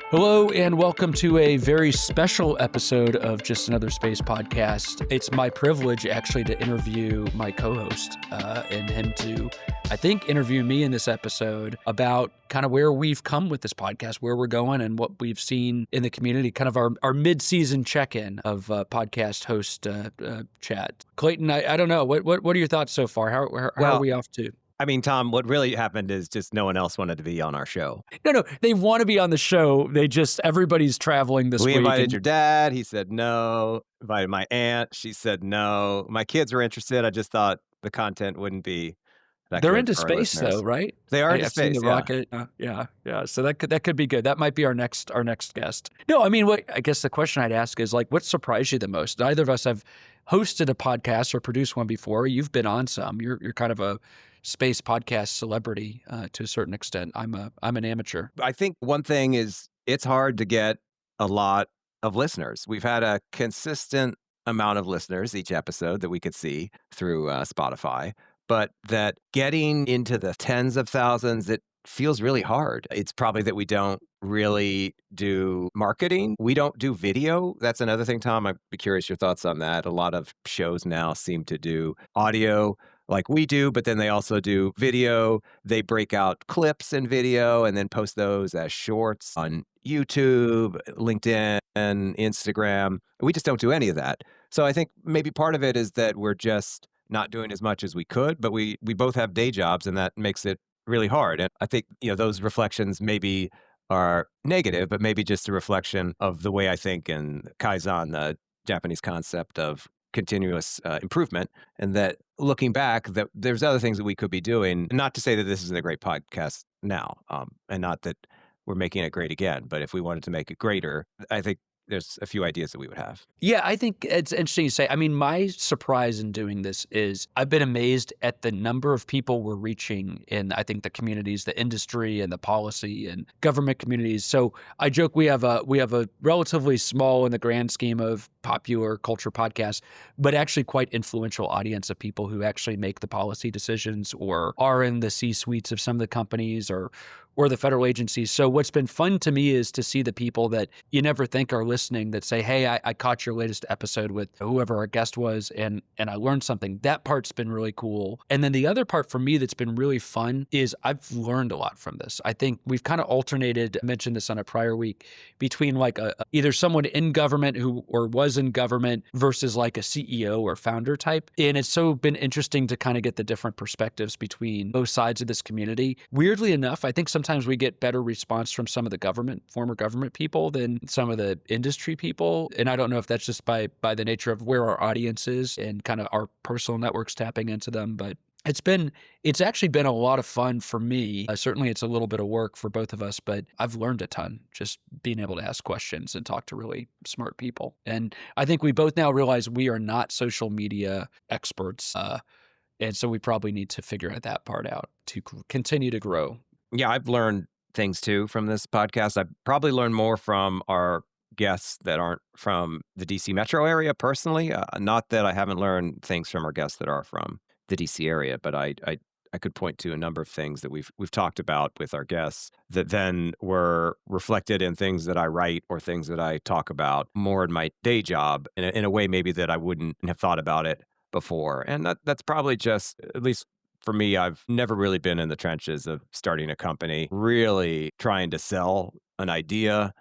Hello and welcome to a very special episode of Just Another Space Podcast. It's my privilege actually to interview my co-host and him to, I think, interview me in this episode about kind of where we've come with this podcast, where we're going and what we've seen in the community, kind of our mid-season check-in of podcast host chat. Clayton, I don't know. What are your thoughts so far? How are we off to? I mean, Tom, what really happened is just no one else wanted to be on our show. No, they want to be on the show. Everybody's traveling this week. We invited your dad. He said no. Invited my aunt. She said no. My kids were interested. I just thought the content wouldn't be that They're good into for our space listeners. though, right? They are into I've seen space, the yeah. rocket. Yeah. So that could be good. That might be our next guest. No, I mean, I guess the question I'd ask is like, what surprised you the most? Neither of us have hosted a podcast or produced one before. You've been on some. You're kind of a space podcast celebrity to a certain extent. I'm an amateur. I think one thing is it's hard to get a lot of listeners. We've had a consistent amount of listeners each episode that we could see through Spotify, but that getting into the tens of thousands, it feels really hard. It's probably that we don't really do marketing. We don't do video. That's another thing, Tom. I'd be curious your thoughts on that. A lot of shows now seem to do audio like we do, but then they also do video. They break out clips in video and then post those as shorts on YouTube, LinkedIn, Instagram. We just don't do any of that. So I think maybe part of it is that we're just not doing as much as we could, but we both have day jobs and that makes it really hard. And I think, those reflections maybe are negative, but maybe just a reflection of the way I think in Kaizen, the Japanese concept of continuous improvement, and that looking back, that there's other things that we could be doing. Not to say that this isn't a great podcast now, and not that we're making it great again, but if we wanted to make it greater, I think there's a few ideas that we would have. Yeah, I think it's interesting you say. I mean, my surprise in doing this is I've been amazed at the number of people we're reaching in, I think, the communities, the industry and the policy and government communities. So I joke we have a relatively small in the grand scheme of popular culture podcasts, but actually quite influential audience of people who actually make the policy decisions or are in the C-suites of some of the companies or the federal agencies. So what's been fun to me is to see the people that you never think are listening that say, hey, I caught your latest episode with whoever our guest was and I learned something. That part's been really cool. And then the other part for me that's been really fun is I've learned a lot from this. I think we've kind of alternated, I mentioned this on a prior week, between like either someone in government who or was in government versus like a CEO or founder type. And it's so been interesting to kind of get the different perspectives between both sides of this community. Weirdly enough, I think sometimes we get better response from some of the former government people than some of the industry people. And I don't know if that's just by the nature of where our audience is and kind of our personal networks tapping into them. But it's actually been a lot of fun for me. Certainly it's a little bit of work for both of us, but I've learned a ton just being able to ask questions and talk to really smart people. And I think we both now realize we are not social media experts. And so we probably need to figure that part out to continue to grow. Yeah, I've learned things too from this podcast. I've probably learned more from our guests that aren't from the DC metro area personally. Not that I haven't learned things from our guests that are from the DC area, but I could point to a number of things that we've talked about with our guests that then were reflected in things that I write or things that I talk about more in my day job in a way maybe that I wouldn't have thought about it before. And that's probably just, at least for me, I've never really been in the trenches of starting a company, really trying to sell an idea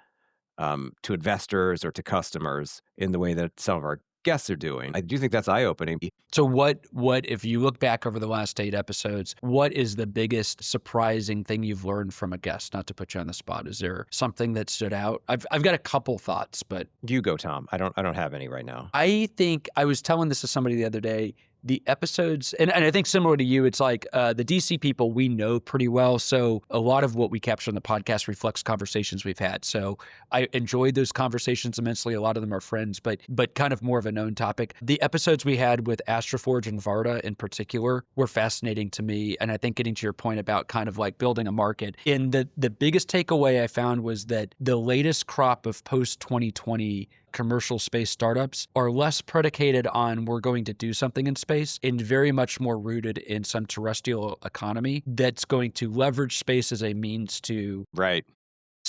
to investors or to customers in the way that some of our guests are doing. I do think that's eye-opening. So what if you look back over the last 8 episodes, what is the biggest surprising thing you've learned from a guest? Not to put you on the spot. Is there something that stood out? I've got a couple thoughts, but You go, Tom. I don't have any right now. I think I was telling this to somebody the other day. The episodes, and I think similar to you, it's like the DC people we know pretty well. So a lot of what we capture on the podcast reflects conversations we've had. So I enjoyed those conversations immensely. A lot of them are friends, but kind of more of a known topic. The episodes we had with Astroforge and Varda in particular were fascinating to me. And I think getting to your point about kind of like building a market. And the biggest takeaway I found was that the latest crop of post-2020 commercial space startups are less predicated on we're going to do something in space and very much more rooted in some terrestrial economy that's going to leverage space as a means to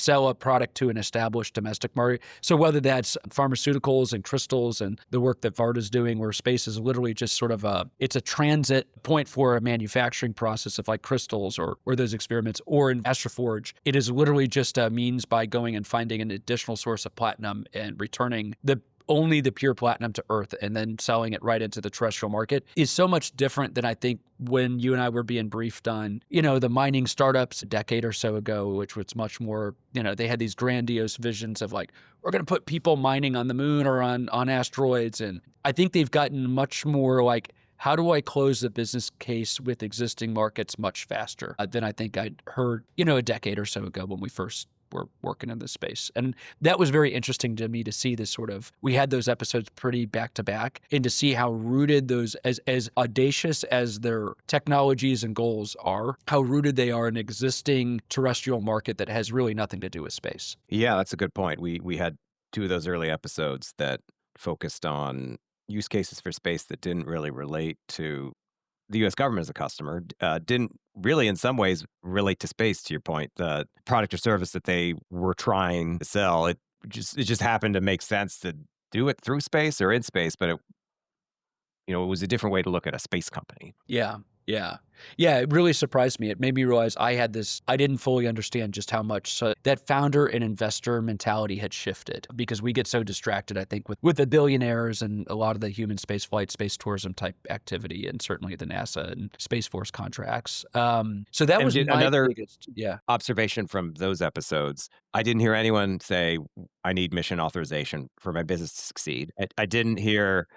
sell a product to an established domestic market. So whether that's pharmaceuticals and crystals and the work that Varda's doing, where space is literally just sort of it's a transit point for a manufacturing process of like crystals or those experiments, or in Astroforge, it is literally just a means by going and finding an additional source of platinum and returning only the pure platinum to Earth and then selling it right into the terrestrial market is so much different than I think when you and I were being briefed on, the mining startups a decade or so ago, which was much more, they had these grandiose visions of like, we're going to put people mining on the moon or on asteroids. And I think they've gotten much more like, how do I close the business case with existing markets much faster than I think I'd heard, a decade or so ago when we first were working in this space. And that was very interesting to me to see this we had those episodes pretty back to back, and to see how rooted those, as audacious as their technologies and goals are, how rooted they are in existing terrestrial market that has really nothing to do with space. Yeah, that's a good point. We had two of those early episodes that focused on use cases for space that didn't really relate to the US government as a customer, didn't really in some ways relate to space, to your point. The product or service that they were trying to sell, it just happened to make sense to do it through space or in space, but it was a different way to look at a space company. Yeah. Yeah. Yeah. It really surprised me. It made me realize I didn't fully understand just how much that founder and investor mentality had shifted, because we get so distracted, I think, with the billionaires and a lot of the human space flight, space tourism type activity, and certainly the NASA and Space Force contracts. So that And was my another biggest, yeah. observation from those episodes, I didn't hear anyone say, I need mission authorization for my business to succeed. I didn't hear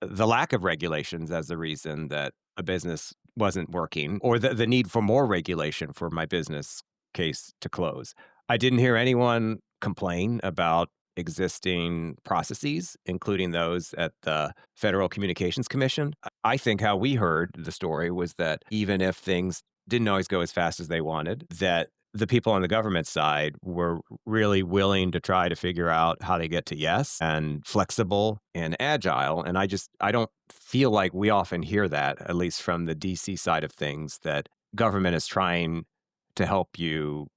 the lack of regulations as the reason that a business wasn't working, or the need for more regulation for my business case to close. I didn't hear anyone complain about existing processes, including those at the Federal Communications Commission. I think how we heard the story was that even if things didn't always go as fast as they wanted, that the people on the government side were really willing to try to figure out how to get to yes, and flexible and agile. And I don't feel like we often hear that, at least from the DC side of things, that government is trying to help you,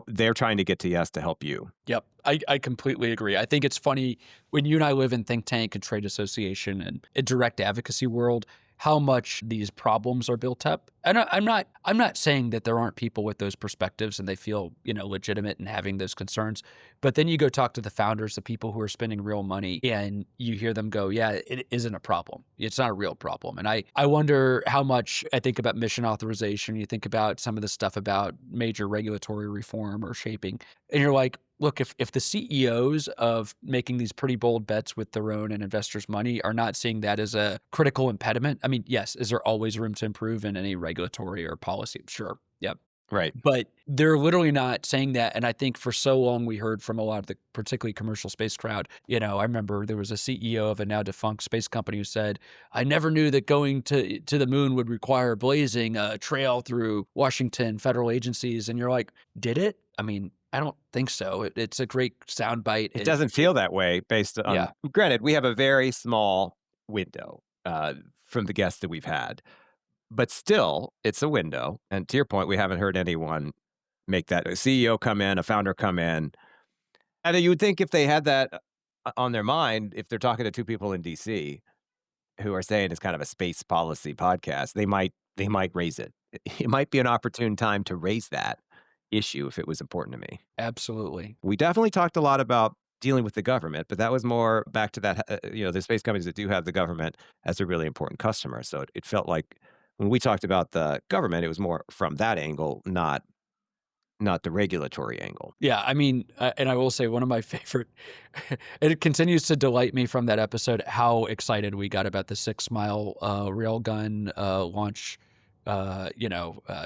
they're trying to get to yes to help you. Yep. I completely agree. I think it's funny when you and I live in think tank and trade association and a direct advocacy world, how much these problems are built up. And I'm not saying that there aren't people with those perspectives and they feel, legitimate in having those concerns. But then you go talk to the founders, the people who are spending real money, and you hear them go, yeah, it isn't a problem. It's not a real problem. And I wonder how much I think about mission authorization. You think about some of the stuff about major regulatory reform or shaping, and you're like, look, if the CEOs of making these pretty bold bets with their own and investors' money are not seeing that as a critical impediment, I mean, yes, is there always room to improve in any regulatory or policy? Sure. Yep. Right. But they're literally not saying that. And I think for so long we heard from a lot of the particularly commercial space crowd, I remember there was a CEO of a now defunct space company who said, I never knew that going to the moon would require blazing a trail through Washington federal agencies. And you're like, did it? I mean, I don't think so. It's a great soundbite. It doesn't feel that way based on, Yeah. granted, we have a very small window from the guests that we've had, but still, it's a window. And to your point, we haven't heard anyone make that a CEO come in, a founder come in. And you would think if they had that on their mind, if they're talking to two people in DC who are saying it's kind of a space policy podcast, they might raise it. It might be an opportune time to raise that issue if it was important to me. Absolutely. We definitely talked a lot about dealing with the government, but that was more back to that, the space companies that do have the government as a really important customer. So it felt like when we talked about the government, it was more from that angle, not the regulatory angle. Yeah, I mean, and I will say one of my favorite, and it continues to delight me from that episode, how excited we got about the 6 Mile railgun launch,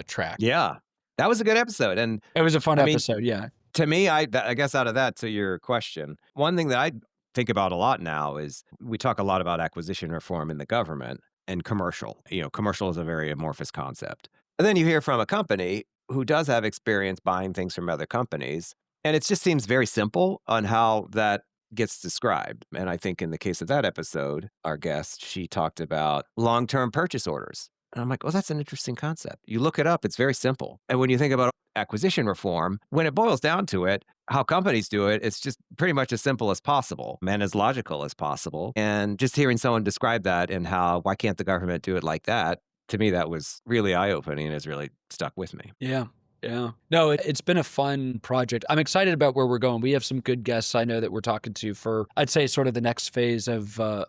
track. Yeah, that was a good episode. And It was a fun I mean, episode, yeah. to me, I guess out of that, to your question, one thing that I think about a lot now is we talk a lot about acquisition reform in the government and commercial. Commercial is a very amorphous concept. And then you hear from a company who does have experience buying things from other companies, and it just seems very simple on how that gets described. And I think in the case of that episode, our guest, she talked about long-term purchase orders. And I'm like, "Oh, that's an interesting concept." You look it up, it's very simple. And when you think about acquisition reform, when it boils down to it, how companies do it, it's just pretty much as simple as possible and as logical as possible. And just hearing someone describe that and how, why can't the government do it like that? To me, that was really eye-opening and has really stuck with me. Yeah. Yeah. No, it's been a fun project. I'm excited about where we're going. We have some good guests I know that we're talking to for, I'd say, sort of the next phase of the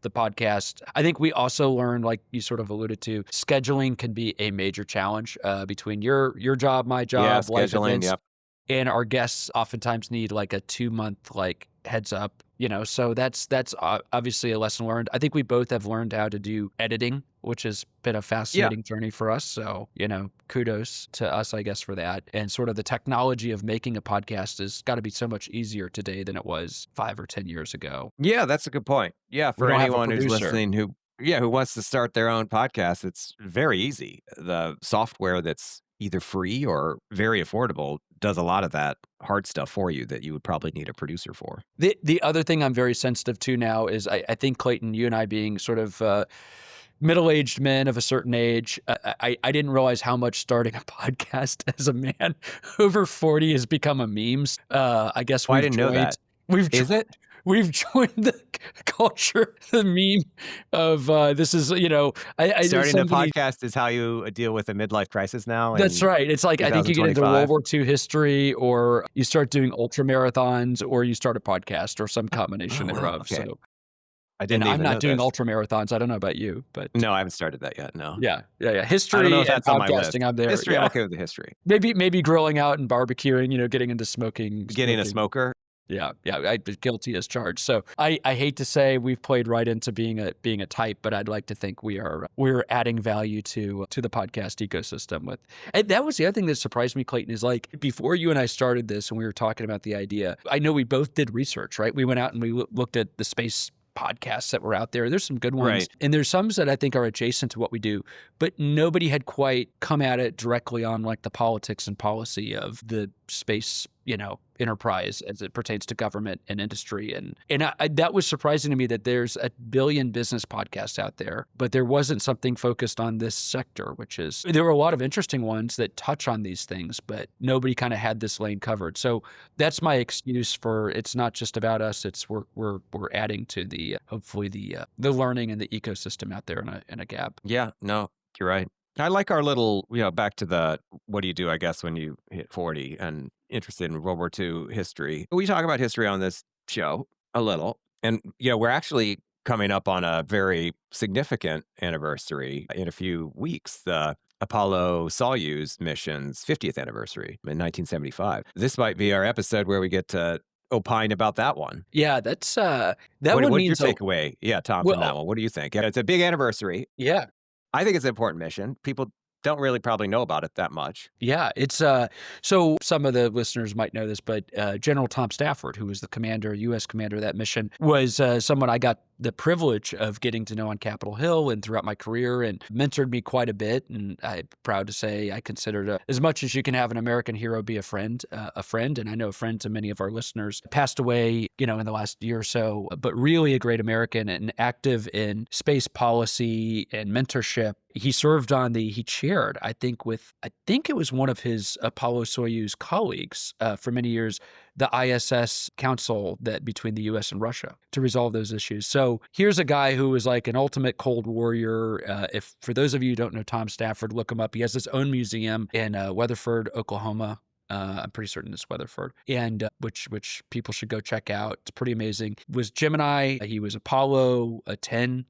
podcast. I think we also learned, like you sort of alluded to, scheduling can be a major challenge between your job, my Yeah, job, life scheduling, events. yep. And our guests oftentimes need like a 2-month like heads up, so that's obviously a lesson learned. I think we both have learned how to do editing, which has been a Yeah. fascinating journey for us. So, kudos to us, I guess, for that. And sort of the technology of making a podcast has got to be so much easier today than it was 5 or 10 years ago. Yeah, that's a good point. Yeah, We for don't have a anyone who's producer. listening who wants to start their own podcast, it's very easy. The software that's either free or very affordable does a lot of that hard stuff for you that you would probably need a producer for. The other thing I'm very sensitive to now is I think, Clayton, you and I being sort of middle-aged men of a certain age, I didn't realize how much starting a podcast as a man over 40 has become a memes. I guess Oh, I didn't know that. we've Is joined, it? we've joined the culture, the meme of this is, I there's Starting a somebody. podcast is how you deal with a midlife crisis now That's in right. It's like, I think you get into World 2025? War II history, or you start doing ultra marathons, or you start a podcast, or some combination Oh, wow, thereof. okay. So, I and didn't I'm even not know doing this. ultra marathons. I don't know about you, but No, I haven't started that yet, no. yeah, yeah, yeah. I don't know History if and that's on my list. podcasting, I'm there. History, I'm Yeah. okay with the history. Maybe grilling out and barbecuing, getting into smoking Getting a smoking. smoker? Yeah, yeah, I guilty as charged. So I hate to say we've played right into being a type, but I'd like to think we're adding value to the podcast ecosystem with. And that was the other thing that surprised me, Clayton, is like before you and I started this and we were talking about the idea, I know we both did research, right? We went out and we looked at the space podcasts that were out there. There's some good ones, Right. and there's some that I think are adjacent to what we do, but nobody had quite come at it directly on like the politics and policy of the space, enterprise as it pertains to government and industry. And that was surprising to me that there's a billion business podcasts out there, but there wasn't something focused on this sector, which is, there were a lot of interesting ones that touch on these things, but nobody kind of had this lane covered. So that's my excuse for, it's not just about us. It's we're adding to the, hopefully the learning and the ecosystem out there in a gap. Yeah, no, you're right. I like our little, back to the what do you do, I guess, when you hit 40 and interested in World War II history. We talk about history on this show a little. And, we're actually coming up on a very significant anniversary in a few weeks. The Apollo-Soyuz mission's 50th anniversary in 1975. This might be our episode where we get to opine about that one. Yeah, that's that one What's your means a takeaway? Yeah, Tom, from that well, one. What do you think? It's a big anniversary. yeah. I think it's an important mission. People don't really probably know about it that much. Yeah, it's so some of the listeners might know this, but General Tom Stafford, who was the U.S. commander of that mission, was someone I got the privilege of getting to know on Capitol Hill and throughout my career, and mentored me quite a bit. And I'm proud to say I considered, as much as you can have an American hero be a friend. And I know a friend to many of our listeners, passed away, in the last year or so, but really a great American and active in space policy and mentorship. He chaired, I think it was one of his Apollo-Soyuz colleagues for many years, the ISS council that between the US and Russia to resolve those issues. So here's a guy who was like an ultimate Cold Warrior. If for those of you who don't know Tom Stafford, look him up. He has his own museum in Weatherford, Oklahoma. I'm pretty certain it's Weatherford, and which people should go check out. It's pretty amazing. Was Gemini. He was Apollo 10,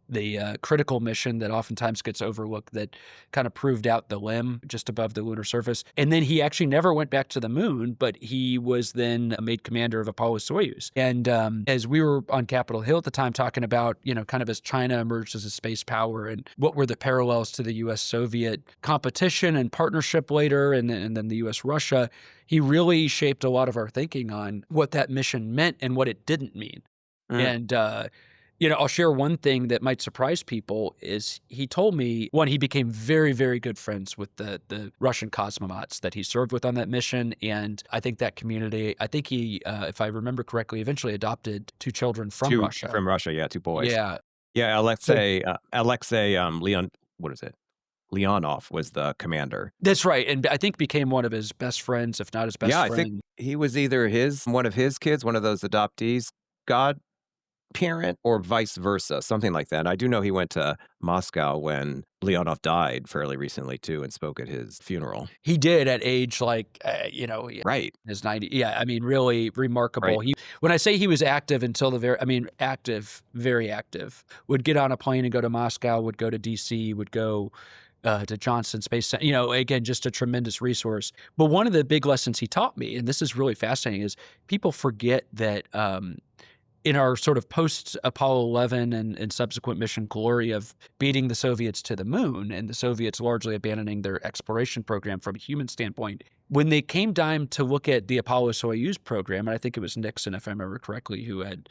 the critical mission that oftentimes gets overlooked, that kind of proved out the limb just above the lunar surface. And then he actually never went back to the moon, but he was then made commander of Apollo-Soyuz. And as we were on Capitol Hill at the time talking about, kind of as China emerged as a space power and what were the parallels to the U.S.-Soviet competition and partnership later, and then the U.S.-Russia, he really shaped a lot of our thinking on what that mission meant and what it didn't mean. Mm. And I'll share one thing that might surprise people is he told me, one, he became very, very good friends with the Russian cosmonauts that he served with on that mission. And I think that community, I think he, if I remember correctly, eventually adopted 2 children from Russia. From Russia, yeah, 2 boys. Yeah. Yeah, So Alexei, what is it? Leonov was the commander. That's right, and I think became one of his best friends, if not his Yeah, best I think friend. he was either his one of his kids, one of those adoptees, godparent, or vice versa, something like that. I do know he went to Moscow when Leonov died fairly recently too and spoke at his funeral. He did at age, like, Right, his 90, yeah, I mean, really remarkable. right. He when I say he was active until the very I mean, active, very active. Would get on a plane and go to Moscow, would go to DC, would go, to Johnson Space Center, again, just a tremendous resource. But one of the big lessons he taught me, and this is really fascinating, is people forget that, in our sort of post Apollo 11 and subsequent mission glory of beating the Soviets to the moon and the Soviets largely abandoning their exploration program from a human standpoint, when they came time to look at the Apollo-Soyuz program, and I think it was Nixon, if I remember correctly, who had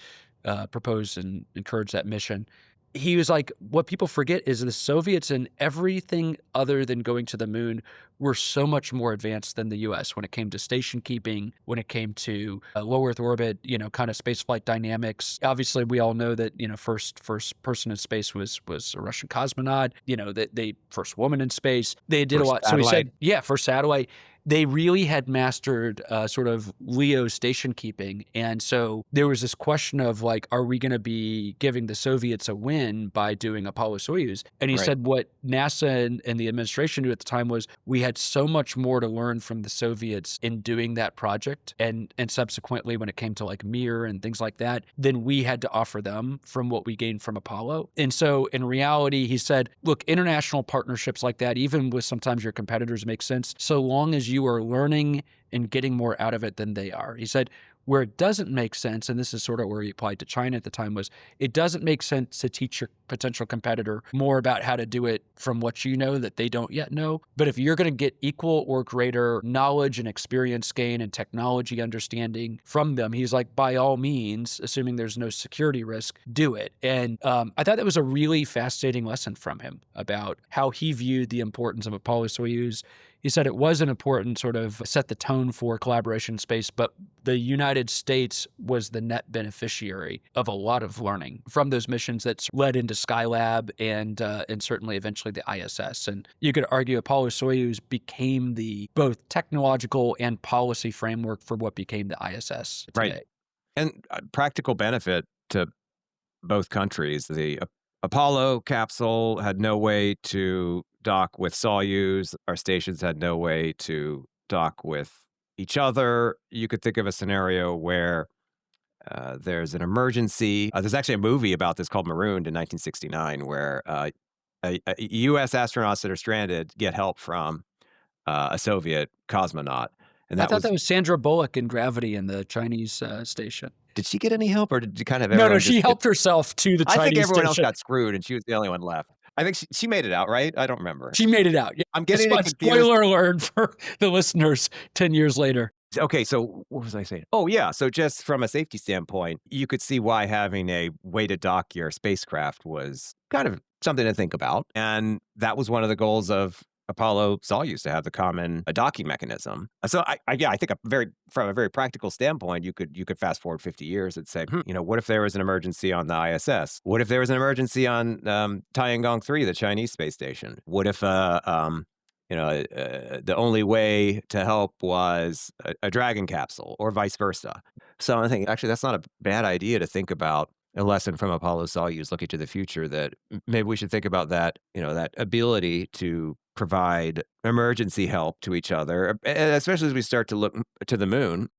proposed and encouraged that mission, he was like, what people forget is the Soviets and everything other than going to the moon were so much more advanced than the US when it came to station keeping, when it came to low Earth orbit, kind of spaceflight dynamics. Obviously, we all know that, first person in space was a Russian cosmonaut, that they first woman in space. They did a First lot. So he satellite. said, yeah, first satellite. They really had mastered sort of LEO station keeping. And so there was this question of like, are we going to be giving the Soviets a win by doing Apollo-Soyuz? And he Right, said what NASA and the administration knew at the time was we had so much more to learn from the Soviets in doing that project and subsequently when it came to like Mir and things like that, than we had to offer them from what we gained from Apollo. And so in reality, he said, look, international partnerships like that, even with sometimes your competitors, make sense so long as you are learning and getting more out of it than they are. He said, where it doesn't make sense, and this is sort of where he applied to China at the time, was it doesn't make sense to teach your potential competitor more about how to do it from what you know that they don't yet know. But if you're going to get equal or greater knowledge and experience gain and technology understanding from them, he's like, by all means, assuming there's no security risk, do it. And I thought that was a really fascinating lesson from him about how he viewed the importance of Apollo-Soyuz. He said it was an important sort of set the tone for collaboration in space, but the United States was the net beneficiary of a lot of learning from those missions that's led into Skylab and certainly eventually the ISS. And you could argue Apollo-Soyuz became the both technological and policy framework for what became the ISS right. today. And practical benefit to both countries. The Apollo capsule had no way to dock with Soyuz. Our stations had no way to dock with each other. You could think of a scenario where there's an emergency. There's actually a movie about this called Marooned in 1969, where U.S. astronauts that are stranded get help from a Soviet cosmonaut. And I that thought was, that was Sandra Bullock in Gravity in the Chinese station. did she get any help or did kind of No, everyone she just get helped herself to the I think Chinese everyone else station. got screwed and she was the only one left. I think she made it out, right? I don't remember. She made it out. Yeah. I'm getting it confused. Spoiler alert for the listeners 10 years later. Okay, so what was I saying? Oh, yeah. So just from a safety standpoint, you could see why having a way to dock your spacecraft was kind of something to think about. And that was one of the goals of Apollo-Soyuz to have the common docking mechanism. So yeah, I think from a very practical standpoint, you could fast forward 50 years and say, what if there was an emergency on the ISS? What if there was an emergency on Tiangong 3, the Chinese space station? What if the only way to help was a Dragon capsule or vice versa. So I think actually that's not a bad idea to think about a lesson from Apollo-Soyuz looking to the future that maybe we should think about that, that ability to provide emergency help to each other, especially as we start to look to the moon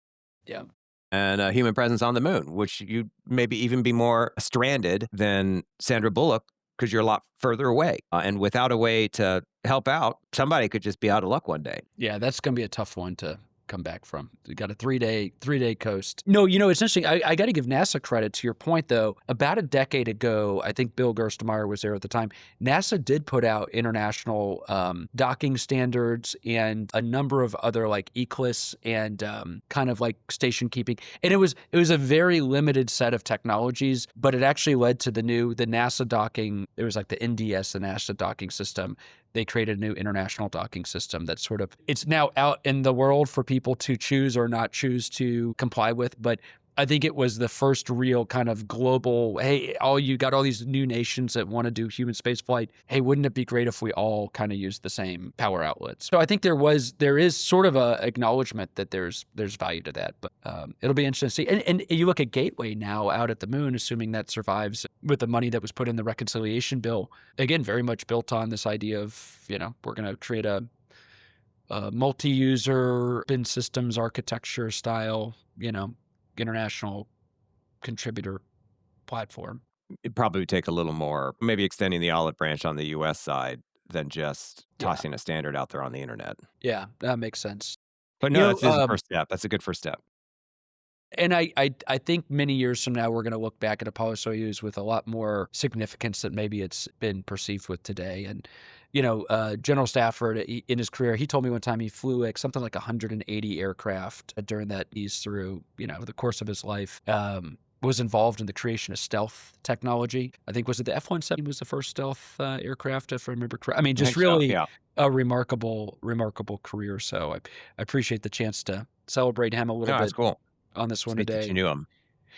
Yeah. and human presence on the moon, which you'd maybe even be more stranded than Sandra Bullock because you're a lot further away. And without a way to help out, somebody could just be out of luck one day. Yeah, that's going to be a tough one to come back from. You got a three-day coast. No, it's interesting. I got to give NASA credit to your point, though. About a decade ago, I think Bill Gerstenmaier was there at the time. NASA did put out international docking standards and a number of other like ECLIS and kind of like station keeping. And it was a very limited set of technologies, but it actually led to the NASA docking. It was like the NDS, the NASA docking system. They created a new international docking system that's it's now out in the world for people to choose or not choose to comply with. But I think it was the first real kind of global, "Hey, all you got all these new nations that wanna do human space flight. Hey, wouldn't it be great if we all kinda used the same power outlets?" So I think there is sort of a acknowledgement that there's value to that, but, it'll be interesting to see. And you look at Gateway now out at the moon, assuming that survives with the money that was put in the reconciliation bill, again, very much built on this idea of, we're gonna create a multi-user bin systems architecture style, international contributor platform. It'd probably take a little more, maybe extending the olive branch on the US side than just Yeah. tossing a standard out there on the internet. Yeah, that makes sense. But You no, know, that is a first step. That's a good first step. and I think many years from now, we're gonna look back at Apollo-Soyuz with a lot more significance that maybe it's been perceived with today. And, General Stafford, in his career, he told me one time he flew, like, something like 180 aircraft during that he's through, the course of his life, was involved in the creation of stealth technology. I think was it the F-117 was the first stealth, aircraft, if I remember correct. I mean, I just think so, really yeah. a remarkable career. So I appreciate the chance to celebrate him a little No, that's bit cool. on this It's one neat that today. you knew him.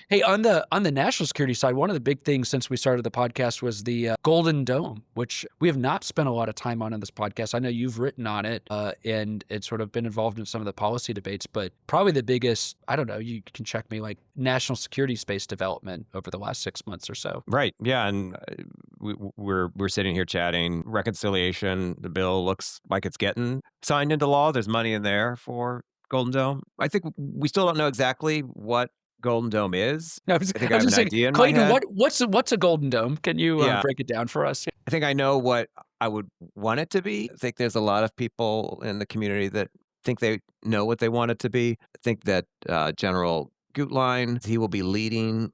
Hey, on the national security side, one of the big things since we started the podcast was the Golden Dome, which we have not spent a lot of time on this podcast. I know you've written on it, and it's sort of been involved in some of the policy debates, but probably the biggest, I don't know, you can check me, like, national security space development over the last 6 months or so. Right. Yeah, and we're sitting here chatting reconciliation. The bill looks like it's getting signed into law. There's money in there for Golden Dome. I think we still don't know exactly what Golden Dome is. No, I was, I think I I was have just an saying, idea in my Clayton, head. what's a Golden Dome? Can you Yeah, break it down for us? I think I know what I would want it to be. I think there's a lot of people in the community that think they know what they want it to be. I think that General Gutlein, he will be leading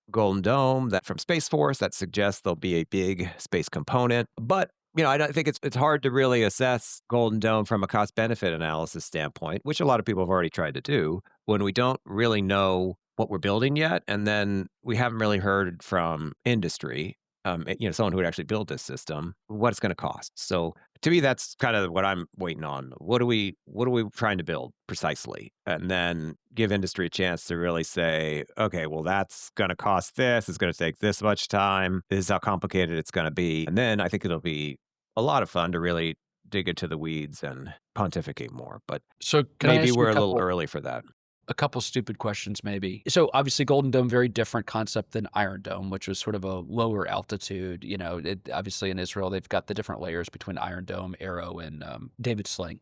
Golden Dome, that from Space Force, that suggests there'll be a big space component. But I don't think it's hard to really assess Golden Dome from a cost benefit analysis standpoint, which a lot of people have already tried to do when we don't really know what we're building yet, and then we haven't really heard from industry, someone who would actually build this system, what it's going to cost. So to me, that's kind of what I'm waiting on. What are we trying to build precisely? And then give industry a chance to really say, okay, well, that's going to cost this. It's going to take this much time. This is how complicated it's going to be. And then I think it'll be a lot of fun to really dig into the weeds and pontificate more. But So can I maybe ask you we're a little early for that. a couple stupid questions maybe. So obviously Golden Dome, very different concept than Iron Dome, which was sort of a lower altitude. Obviously in Israel, they've got the different layers between Iron Dome, Arrow, and David Sling.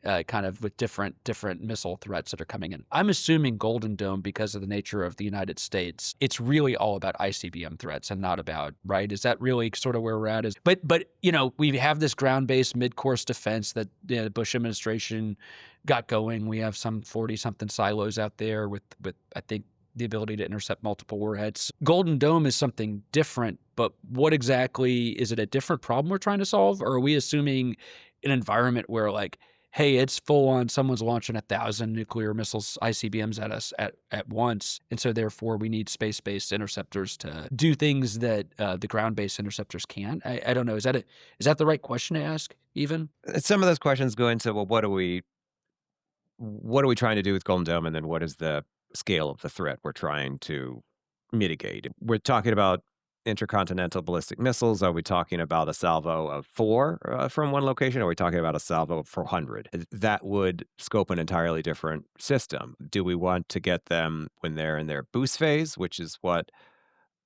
Kind of with different missile threats that are coming in. I'm assuming Golden Dome, because of the nature of the United States, it's really all about ICBM threats and not about, right? Is that really sort of where we're at? But we have this ground-based mid-course defense that the Bush administration got going. We have some 40-something silos out there with I think the ability to intercept multiple warheads. Golden Dome is something different, but what exactly is it? A different problem we're trying to solve, or are we assuming an environment where, like, hey, it's full on, someone's launching 1,000 nuclear missiles, ICBMs at us at once, and so therefore we need space-based interceptors to do things that the ground-based interceptors can't? I don't know. Is that the right question to ask even? Some of those questions go into, well, what are we trying to do with Golden Dome? And then what is the scale of the threat we're trying to mitigate? We're talking about intercontinental ballistic missiles. Are we talking about a salvo of four from one location? Or are we talking about a salvo of 400? That would scope an entirely different system. Do we want to get them when they're in their boost phase, which is what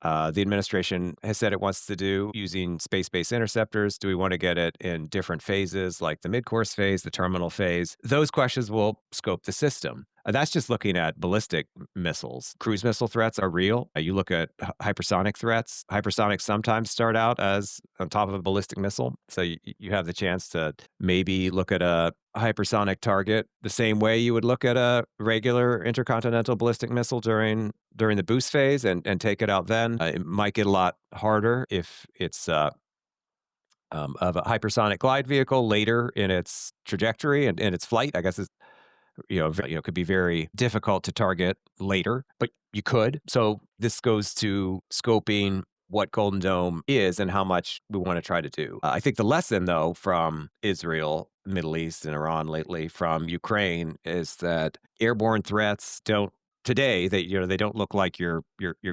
the administration has said it wants to do using space-based interceptors? Do we want to get it in different phases, like the mid-course phase, the terminal phase? Those questions will scope the system. That's just looking at ballistic missiles. Cruise missile threats are real. You look at hypersonic threats. Hypersonics sometimes start out as on top of a ballistic missile. So you have the chance to maybe look at a hypersonic target the same way you would look at a regular intercontinental ballistic missile during the boost phase and take it out then. It might get a lot harder if it's of a hypersonic glide vehicle later in its trajectory and in its flight. I guess it's could be very difficult to target later, but you could. So this goes to scoping what Golden Dome is and how much we want to try to do. I think the lesson, though, from Israel, Middle East, and Iran lately, from Ukraine, is that airborne threats don't today, they don't look like your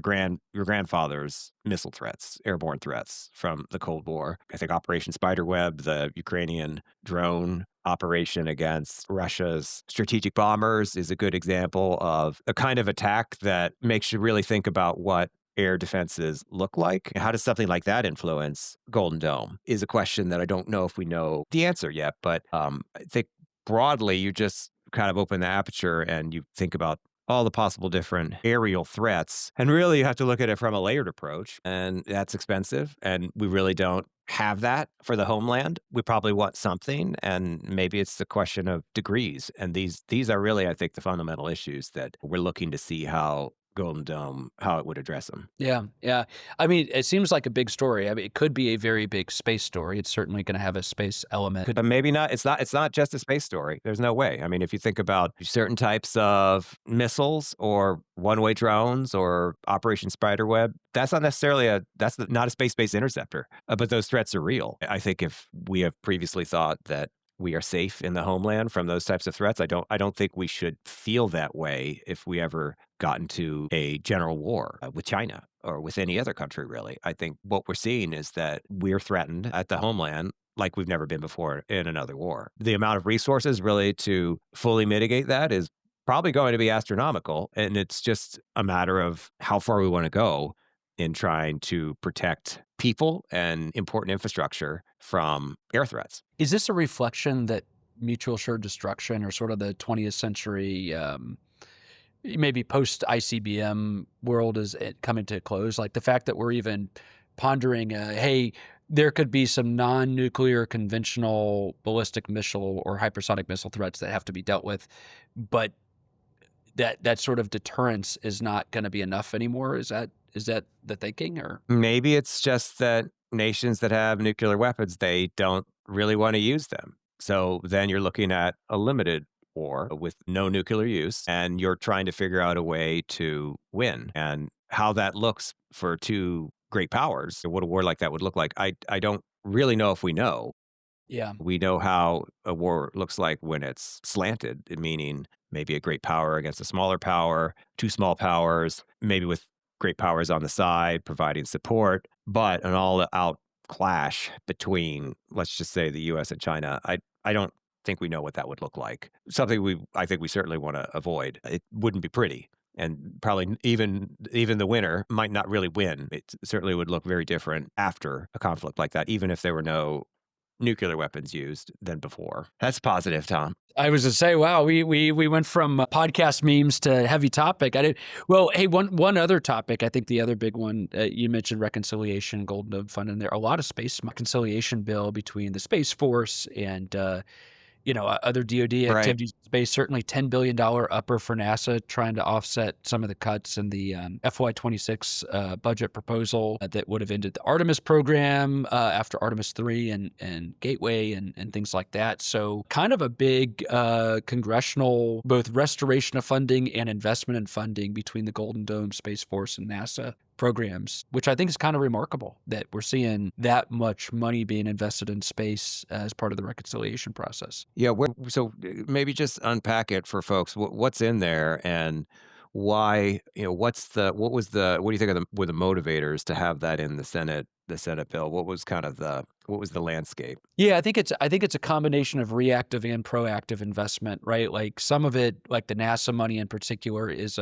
grandfather's missile threats, airborne threats from the Cold War. I think Operation Spiderweb, the Ukrainian drone operation against Russia's strategic bombers, is a good example of a kind of attack that makes you really think about what air defenses look like. How does something like that influence Golden Dome is a question that I don't know if we know the answer yet. But I think broadly, you just kind of open the aperture and you think about all the possible different aerial threats. And really, you have to look at it from a layered approach. And that's expensive. And we really don't have that for the homeland. We probably want something. And maybe it's the question of degrees. And these are really, I think, the fundamental issues that we're looking to see how Golden Dome, how it would address them. Yeah, yeah. I mean, it seems like a big story. I mean, it could be a very big space story. It's certainly going to have a space element. But maybe not. It's not just a space story. There's no way. I mean, if you think about certain types of missiles or one-way drones or Operation Spiderweb, that's not necessarily not a space-based interceptor. But those threats are real. I think if we have previously thought that we are safe in the homeland from those types of threats, I don't think we should feel that way if we ever got into a general war with China or with any other country, really. I think what we're seeing is that we're threatened at the homeland like we've never been before in another war. The amount of resources really to fully mitigate that is probably going to be astronomical. And it's just a matter of how far we want to go in trying to protect people and important infrastructure from air threats. Is this a reflection that mutual assured destruction or sort of the 20th century, maybe post ICBM world is coming to a close? Like the fact that we're even pondering, hey, there could be some non-nuclear conventional ballistic missile or hypersonic missile threats that have to be dealt with, but that sort of deterrence is not going to be enough anymore. Is that the thinking, or? Maybe it's just that nations that have nuclear weapons, they don't really want to use them. So then you're looking at a limited war with no nuclear use, and you're trying to figure out a way to win. And how that looks for two great powers, what a war like that would look like, I don't really know if we know. Yeah. We know how a war looks like when it's slanted, meaning maybe a great power against a smaller power, two small powers, maybe with great powers on the side providing support, but an all out clash between, let's just say, the US and China. I don't think we know what that would look like. Something I think we certainly want to avoid. It wouldn't be pretty. And probably even the winner might not really win. It certainly would look very different after a conflict like that, even if there were no nuclear weapons used than before. That's positive, Tom. I was to say, wow, we went from podcast memes to heavy topic. I did well. Hey, one other topic. I think the other big one you mentioned reconciliation, Golden Dome Fund, and there are a lot of space reconciliation bill between the Space Force and other DoD Right. activities in space. Certainly, $10 billion upper for NASA, trying to offset some of the cuts in the FY26 budget proposal that would have ended the Artemis program after Artemis 3 and Gateway and things like that. So, kind of a big congressional both restoration of funding and investment in funding between the Golden Dome, Space Force, and NASA programs, which I think is kind of remarkable that we're seeing that much money being invested in space as part of the reconciliation process. Yeah. So maybe just unpack it for folks. What's in there and why? What do you think were the motivators to have that in the Senate bill? What was the landscape? Yeah, I think it's a combination of reactive and proactive investment, right? Like some of it, like the NASA money in particular, is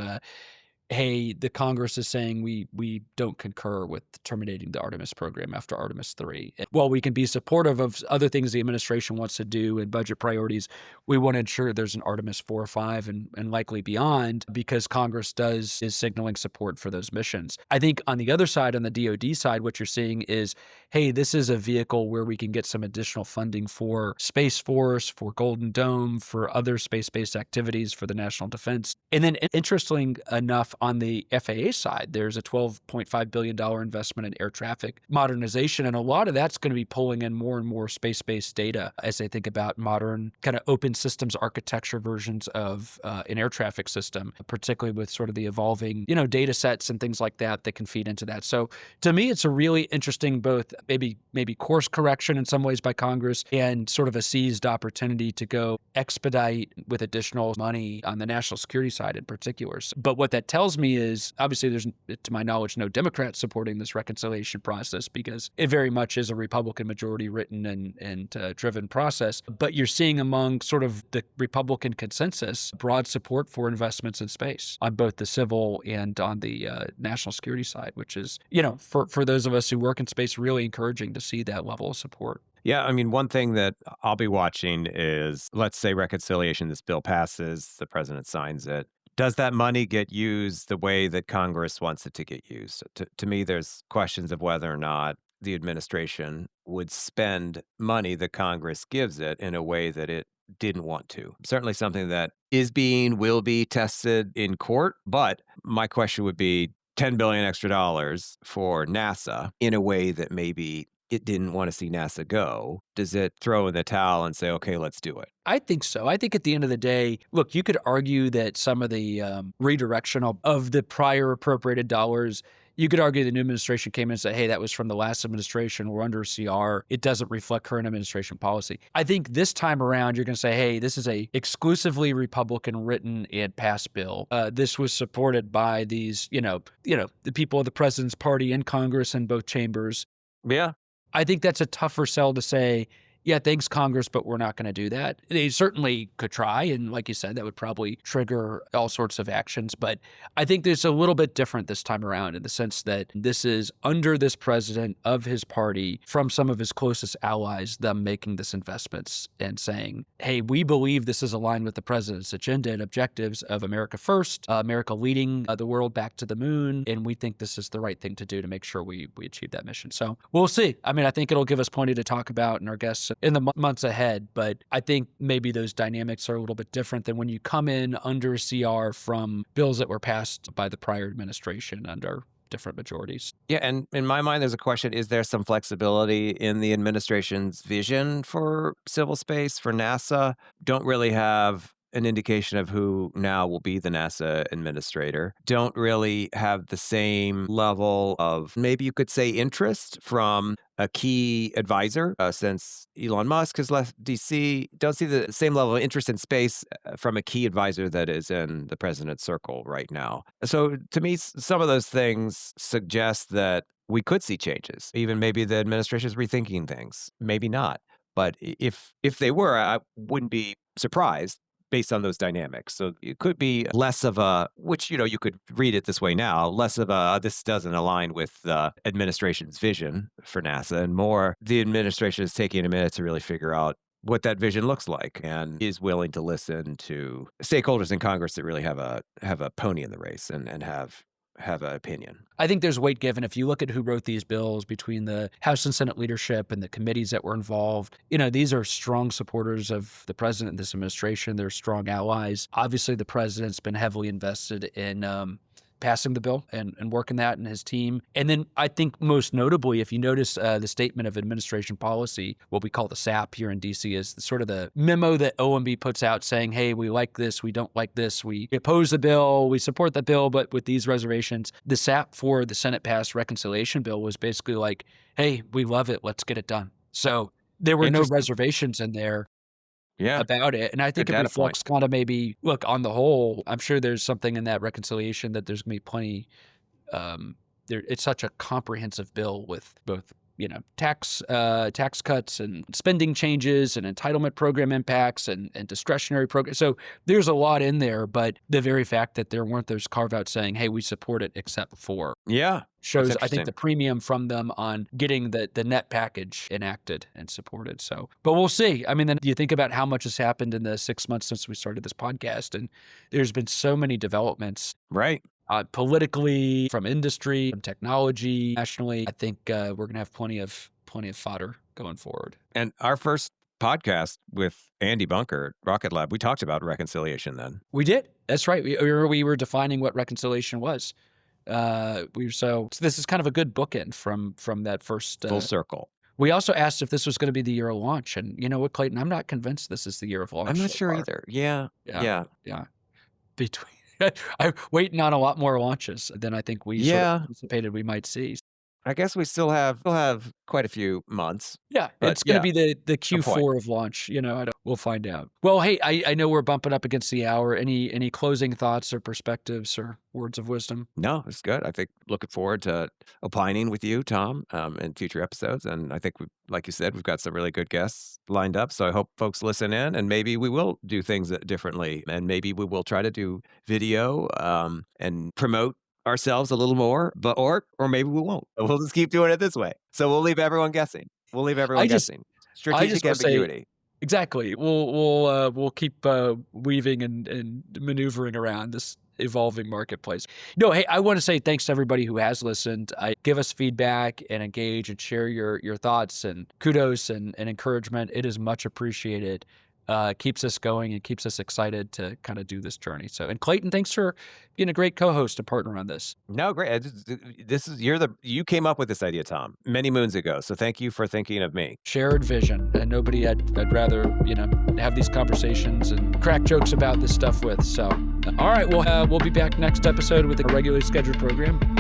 hey, the Congress is saying we don't concur with terminating the Artemis program after Artemis 3. While we can be supportive of other things the administration wants to do and budget priorities, we want to ensure there's an Artemis 4 or 5 and likely beyond because Congress is signaling support for those missions. I think on the other side, on the DoD side, what you're seeing is, hey, this is a vehicle where we can get some additional funding for Space Force, for Golden Dome, for other space-based activities for the national defense. And then interestingly enough, on the FAA side, there's a $12.5 billion investment in air traffic modernization. And a lot of that's going to be pulling in more and more space-based data as they think about modern kind of open systems architecture versions of an air traffic system, particularly with sort of the evolving, data sets and things like that that can feed into that. So to me, it's a really interesting both maybe course correction in some ways by Congress and sort of a seized opportunity to go expedite with additional money on the national security side in particular. But what that tells me is obviously there's, to my knowledge, no Democrats supporting this reconciliation process because it very much is a Republican majority written and driven process. But you're seeing among sort of the Republican consensus broad support for investments in space on both the civil and on the national security side, which is, for those of us who work in space, really encouraging to see that level of support. Yeah, I mean, one thing that I'll be watching is, let's say reconciliation, this bill passes, the president signs it. Does that money get used the way that Congress wants it to get used? To me, there's questions of whether or not the administration would spend money that Congress gives it in a way that it didn't want to. Certainly something that will be tested in court. But my question would be, 10 billion extra dollars for NASA in a way that maybe it didn't want to see NASA go. Does it throw in the towel and say, okay, let's do it? I think so. I think at the end of the day, look, you could argue that some of the redirection of the prior appropriated dollars, you could argue the new administration came in and said, hey, that was from the last administration. We're under CR. It doesn't reflect current administration policy. I think this time around, you're going to say, hey, this is a exclusively Republican written and passed bill. This was supported by these, the people of the president's party in Congress in both chambers. Yeah. I think that's a tougher sell to say, yeah, thanks, Congress, but we're not going to do that. They certainly could try. And like you said, that would probably trigger all sorts of actions. But I think there's a little bit different this time around in the sense that this is under this president of his party from some of his closest allies, them making this investments and saying, hey, we believe this is aligned with the president's agenda and objectives of America first, America leading the world back to the moon. And we think this is the right thing to do to make sure we achieve that mission. So we'll see. I mean, I think it'll give us plenty to talk about and our guests in the months ahead, but I think maybe those dynamics are a little bit different than when you come in under CR from bills that were passed by the prior administration under different majorities. Yeah, and in my mind, there's a question, is there some flexibility in the administration's vision for civil space, for NASA? Don't really have an indication of who now will be the NASA administrator. Don't really have the same level of, maybe you could say, interest from a key advisor since Elon Musk has left DC. Don't see the same level of interest in space from a key advisor that is in the president's circle right now. So to me, some of those things suggest that we could see changes. Even maybe the administration is rethinking things. Maybe not. But if they were, I wouldn't be surprised based on those dynamics. So it could be less of a, which, you could read it this way now, less of a, this doesn't align with the administration's vision for NASA, and more the administration is taking a minute to really figure out what that vision looks like and is willing to listen to stakeholders in Congress that really have a pony in the race and have an opinion. I think there's weight given. If you look at who wrote these bills between the House and Senate leadership and the committees that were involved, these are strong supporters of the president and this administration. They're strong allies. Obviously, the president's been heavily invested in passing the bill and working that and his team. And then I think most notably, if you notice the statement of administration policy, what we call the SAP here in DC is sort of the memo that OMB puts out saying, hey, we like this, we don't like this, we oppose the bill, we support the bill, but with these reservations. The SAP for the Senate passed reconciliation bill was basically like, hey, we love it, let's get it done. So there were no reservations in there. Yeah. About it. And I think it reflects kind of maybe, look, on the whole, I'm sure there's something in that reconciliation that there's going to be plenty. It's such a comprehensive bill with both, tax cuts and spending changes and entitlement program impacts and discretionary programs. So there's a lot in there, but the very fact that there weren't those carve outs saying, hey, we support it except for. Yeah. Shows, I think, the premium from them on getting the net package enacted and supported. So, but we'll see. I mean, then you think about how much has happened in the 6 months since we started this podcast, and there's been so many developments. Right. Politically, from industry, from technology, nationally. I think we're going to have plenty of fodder going forward. And our first podcast with Andy Bunker, Rocket Lab, we talked about reconciliation then. We did. That's right. We were defining what reconciliation was. So this is kind of a good bookend from that first full circle. We also asked if this was going to be the year of launch, and you know what, Clayton, I'm not convinced this is the year of launch. I'm not sure either. Yeah. I'm waiting on a lot more launches than I think we sort of anticipated we might see. I guess we still have quite a few months, Yeah, but it's gonna yeah, be the a point. Q4 of launch, I don't we'll find out. Well, hey, I know we're bumping up against the hour. Any closing thoughts or perspectives or words of wisdom? No, it's good. I think looking forward to opining with you, Tom, in future episodes. And I think we, like you said, we've got some really good guests lined up. So I hope folks listen in, and maybe we will do things differently, and maybe we will try to do video and promote ourselves a little more, but or maybe we won't. We'll just keep doing it this way. So we'll leave everyone guessing. We'll leave everyone I just guessing. I just Strategic wanna say ambiguity. exactly. We'll keep, weaving and maneuvering around this evolving marketplace. No, hey, I wanna say thanks to everybody who has listened. Give us feedback and engage and share your thoughts and kudos and encouragement. It is much appreciated. Keeps us going and keeps us excited to kinda do this journey. So and Clayton, thanks for being a great co-host and partner on this. No, great. This is you came up with this idea, Tom, many moons ago. So thank you for thinking of me. Shared vision, and nobody I'd rather, have these conversations and crack jokes about this stuff with. So, all right, we'll be back next episode with a regularly scheduled program.